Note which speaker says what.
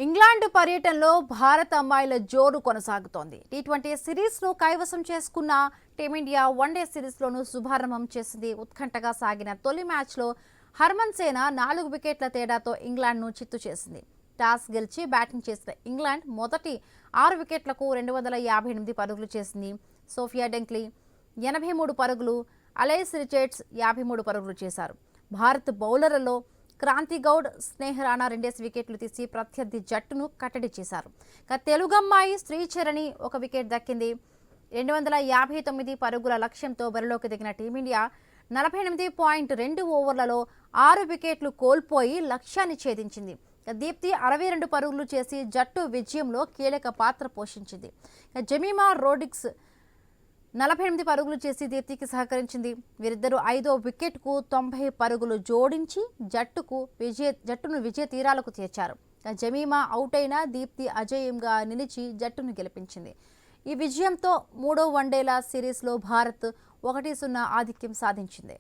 Speaker 1: England పర్యటనలో భారత అమ్మాయిల జోరు కొనసాగుతోంది. టీ20 సిరీస్ను కైవసం చేసుకున్న టీమిండియా వన్డే సిరీస్లోనూ శుభారంభం చేసింది. ఉత్కంఠగా సాగిన తొలి మ్యాచ్లో హర్మన్ సేన 4 వికెట్ల తేడాతో ఇంగ్లాండ్ను చిత్తు చేసింది. టాస్ గెలిచి బ్యాటింగ్ చేసిన ఇంగ్లాండ్ మొదటి 6 వికెట్లకు 258 పరుగులు చేసింది. సోఫియా డెంక్లీ 83 పరుగులు, అలైస్ రిచర్డ్స్ 53 పరుగులు చేశారు. భారత్ బౌలర్లలో క్రాంతి గౌడ్, స్నేహ రాణా 2 వికెట్లు తీసి ప్రత్యర్థి జట్టును కట్టడి చేశారు. తెలుగమ్మాయి శ్రీచరణి 1 వికెట్ దక్కింది. 259 పరుగుల లక్ష్యంతో బరిలోకి దిగిన టీమిండియా 48.2 ఓవర్లలో 6 వికెట్లు కోల్పోయి లక్ష్యాన్ని ఛేదించింది. దీప్తి 62 పరుగులు చేసి జట్టు విజయంలో కీలక పాత్ర పోషించింది. జెమిమా రోడ్రిగ్స్ 48 పరుగులు చేసి దీప్తికి సహకరించింది. వీరిద్దరూ 5వ వికెట్కు 90 పరుగులు జోడించి జట్టును విజయ తీరాలకు చేర్చారు. జమీమా అవుట్ అయిన దీప్తి అజేయంగా నిలిచి జట్టును గెలిపించింది. ఈ విజయంతో 3వ వన్డేల సిరీస్లో భారత్ 1-0 ఆధిక్యం సాధించింది.